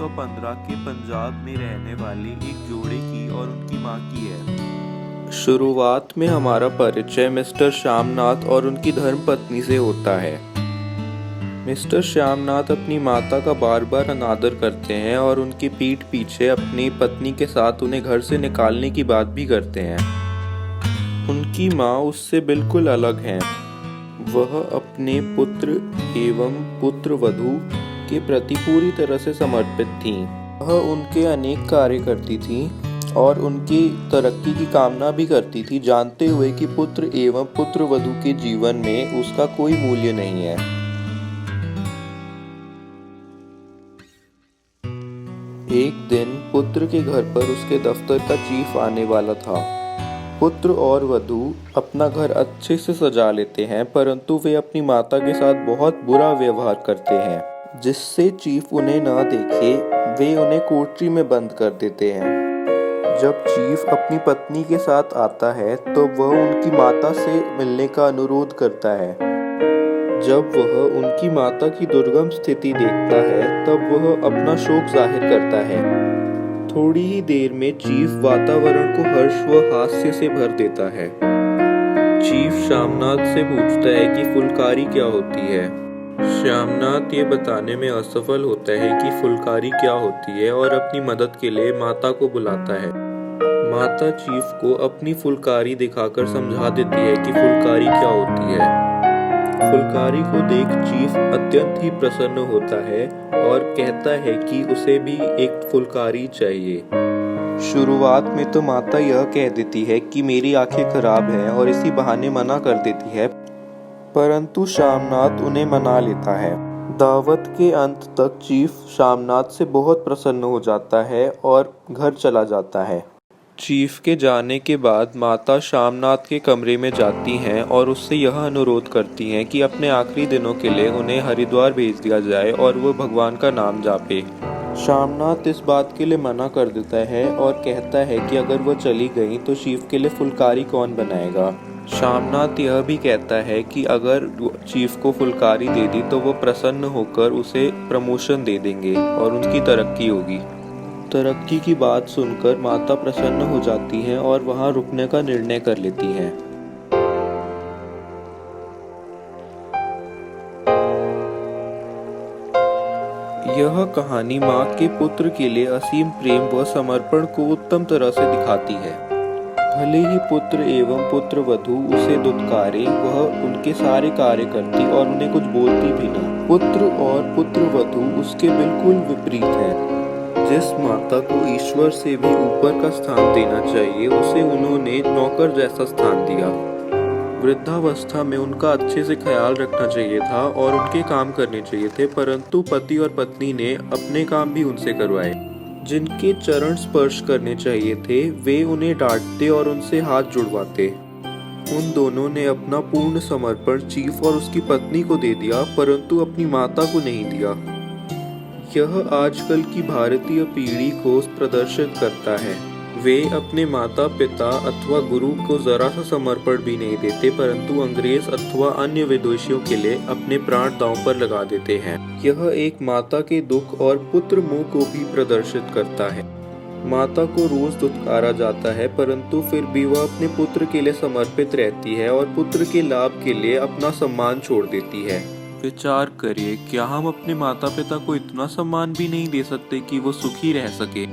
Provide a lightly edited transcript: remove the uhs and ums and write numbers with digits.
1915 के पंजाब में रहने वाले एक जोड़े की और उनकी मां की है। शुरुआत में हमारा परिचय मिस्टर श्यामनाथ और उनकी धर्मपत्नी से होता है। मिस्टर श्यामनाथ अपनी माता का बार बार अनादर करते हैं और उनकी पीठ पीछे अपनी पत्नी के साथ उन्हें घर से निकालने की बात भी करते हैं। उनकी माँ उससे बिल्कुल अलग हैं। वह अपने पुत्र एवं पुत्रवधू के प्रति पूरी तरह से समर्पित थीं। वह उनके अनेक कार्य करती थीं और उनकी तरक्की की कामना भी करती थी, जानते हुए कि पुत्र एवं पुत्रवधू के जीवन में उसका कोई मूल्य नहीं है। एक दिन पुत्र के घर पर उसके दफ्तर का चीफ आने वाला था। पुत्र और वधू अपना घर अच्छे से सजा लेते हैं, परंतु वे अपनी माता के साथ बहुत बुरा व्यवहार करते हैं, जिससे चीफ उन्हें न देखे वे उन्हें कोठरी में बंद कर देते हैं। जब चीफ अपनी पत्नी के साथ आता है तो वह उनकी माता से मिलने का अनुरोध करता है। जब वह उनकी माता की दुर्गम स्थिति देखता है तब वह अपना शोक जाहिर करता है। थोड़ी ही देर में चीफ वातावरण को हर्ष व हास्य से भर देता है। चीफ श्यामनाथ से पूछता है कि फुलकारी क्या होती है। श्यामनाथ ये बताने में असफल होता है कि फुलकारी क्या होती है और अपनी मदद के लिए माता को बुलाता है। माता चीफ को अपनी फुलकारी दिखाकर समझा देती है कि फुलकारी क्या होती है। फुलकारी को देख चीफ अत्यंत ही प्रसन्न होता है और कहता है कि उसे भी एक फुलकारी चाहिए। शुरुआत में तो माता यह कह देती है कि मेरी आंखें खराब हैं और इसी बहाने मना कर देती है, परंतु श्यामनाथ उन्हें मना लेता है। दावत के अंत तक चीफ श्यामनाथ से बहुत प्रसन्न हो जाता है और घर चला जाता है। चीफ के जाने के बाद माता श्यामनाथ के कमरे में जाती हैं और उससे यह अनुरोध करती हैं कि अपने आखिरी दिनों के लिए उन्हें हरिद्वार भेज दिया जाए और वह भगवान का नाम जापे। श्यामनाथ इस बात के लिए मना कर देता है और कहता है कि अगर वह चली गई तो चीफ के लिए फुलकारी कौन बनाएगा। श्यामनाथ यह भी कहता है कि अगर चीफ को फुलकारी दे दी तो वह प्रसन्न होकर उसे प्रमोशन दे देंगे और उनकी तरक्की होगी। तरक्की की बात सुनकर माता प्रसन्न हो जाती हैं और वहां रुकने का निर्णय कर लेती हैं। यह कहानी माँ के पुत्र के लिए असीम प्रेम व समर्पण को उत्तम तरह से दिखाती है। भले ही पुत्र एवं पुत्रवधू उसे दुत्कारे, वह उनके सारे कार्य करती और उन्हें कुछ बोलती भी न। पुत्र और पुत्रवधू उसके बिल्कुल विपरीत है। जिस माता को ईश्वर से भी ऊपर का स्थान देना चाहिए उसे उन्होंने नौकर जैसा स्थान दिया। वृद्धावस्था में उनका अच्छे से ख्याल रखना चाहिए था और उनके काम करने चाहिए थे, परंतु पति और पत्नी ने अपने काम भी उनसे करवाए। जिनके चरण स्पर्श करने चाहिए थे वे उन्हें डांटते और उनसे हाथ जुड़वाते। उन दोनों ने अपना पूर्ण समर्पण चीफ और उसकी पत्नी को दे दिया, परंतु अपनी माता को नहीं दिया। यह आजकल की भारतीय पीढ़ी को प्रदर्शित करता है। वे अपने माता पिता अथवा गुरु को जरा सा समर्पण भी नहीं देते, परंतु अंग्रेज अथवा अन्य विदेशियों के लिए अपने प्राण दांव पर लगा देते हैं। यह एक माता के दुख और पुत्र मोह को भी प्रदर्शित करता है। माता को रोज दुत्कारा जाता है, परंतु फिर भी वह अपने पुत्र के लिए समर्पित रहती है और पुत्र के लाभ के लिए अपना सम्मान छोड़ देती है। विचार करिए, क्या हम अपने माता पिता को इतना सम्मान भी नहीं दे सकते कि वो सुखी रह सके।